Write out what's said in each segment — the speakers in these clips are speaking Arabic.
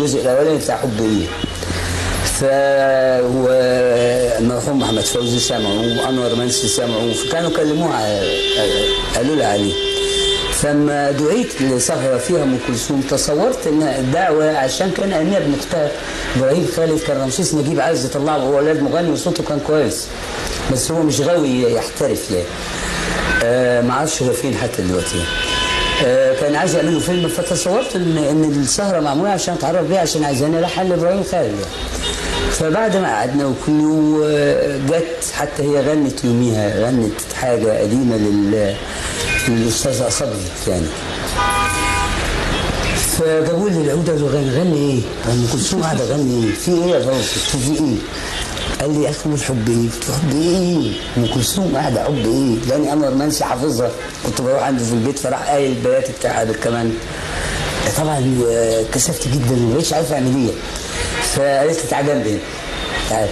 الجزء الاولاني بتاع حب ايه. والمرحوم محمد فوزي سمعوا وانور منسي سمعوا، فكانوا كلموها قالوا لي عليه. فلما دعيت لسهره فيها ام كلثوم تصورت ان الدعوه عشان كان امير بن اختها ابراهيم خالد كان رمسيس نجيب عايز يطلعه، هو ولاد مغني وصوته كان كويس بس هو مش غاوي يحترف يعني. ما اعرفش هو فين حتى دلوقتي. كان عايز يعملوا فيلم، فتصورت ان السهره معموله عشان اتعرف بيها، عشان عايزاني الحن لابراهيم خالد يعني. فبعد ما قعدنا وكله جت حتى هي غنت يوميها، غنت حاجه قديمه للاستاذ صبري يعني. فجابوا لي العوده قالوا غني ايه؟ ام كلثوم قاعده غني ايه؟ في ايه يا فوزي؟ في ايه؟ قال لي يا اخي مش حب ايه؟ قلت له حب ايه؟ ام كلثوم قاعده حب ايه؟ لاني انور منسي حافظها، كنت بروح عنده في البيت فراح قايل البيات بتاعها بالكمان. طبعا كسفت جدا وما بقتش عارف اعمل ايه. فقالت لي تعالى جنبي هنا تعالى.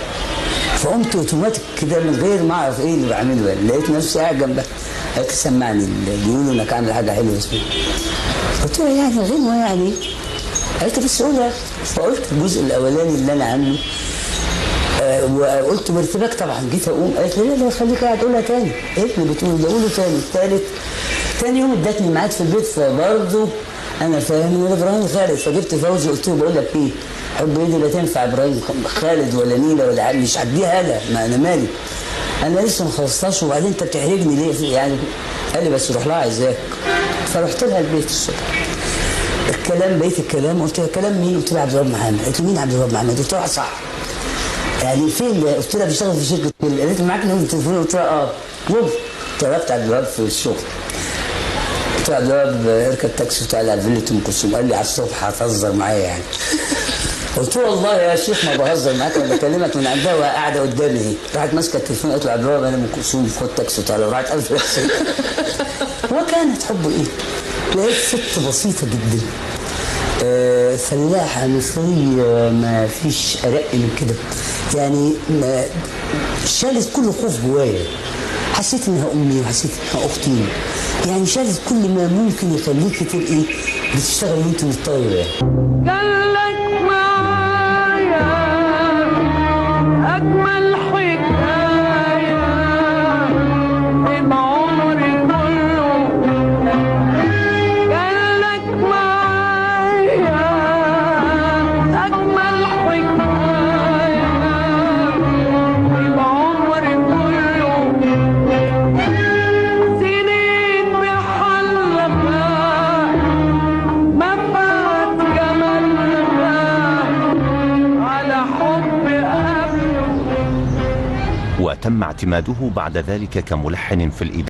فقمت اوتوماتيك كده من غير ما اعرف ايه اللي بعمله يعني، لقيت نفسي قاعد جنبها. قالت لي سمعني بيقولوا انك عامل حاجه حلوه اسمها. قلت لها يعني غنوه يعني. قالت لي بس قولها. فقلت الجزء الاولاني اللي انا عامله وقلت بارتباك طبعا. جيت اقوم قالت لي لا خليك قاعد قولها تاني. قالت لي بتقول ده قوله تاني. الثالث تاني يوم ادتني ميعاد في البيت، فبرضه انا فاهم ان ابراهيم خالد. فجبت فوزي قلت له بقول لك ايه، حب ايه دي لا تنفع ابراهيم خالد ولا نيله ولا مش هديها انا، ما انا مالي، انا لسه ما خلصتهاش وبعدين انت بتحرجني ليه يعني. قال لي بس روح لها عايزاك. فرحت لها البيت الصبح. الكلام بقيت الكلام قلت لها كلام مين؟ قلت لها عبد الوهاب محمد. قالت لي مين عبد الوهاب محمد؟ قلت لها صح يعني فين؟ قلت لها بيشتغل في شركه. قالت لي معاك نمره التليفون؟ قلت لها ممكن. طلبت عبد الوهاب في الشغل. قلت له عبد الوهاب اركب تاكسي وتعالى على فيلة ام كلثوم. قال لي على الصبح هتهزر معايا يعني. قلت له والله يا شيخ ما بهزر معاك، انا بكلمك من عندها وهي قاعده قدامي اهي. راحت ماسكه التليفون قالت له عبد الوهاب انا ام كلثوم خد تاكسي وتعالى. وراحت قالت وكانت حب ايه؟ لقيت ست بسيطه جدا فلاحه مصريه ما فيش ارق من كده يعني، شالت كل خوف جوايا. حسيت انها امي وحسيت انها اختي يعني، شالت كل ما ممكن يخليكي تبقي بتشتغلي وانت مضطره يعني. قالك معايا اجمل حكايه العمر كله. قالك معايا اجمل حكايه العمر كله. سنين بحلقها ما فات جمالها على حب قبله. وتم اعتماده بعد ذلك كملحن في الإذاعة.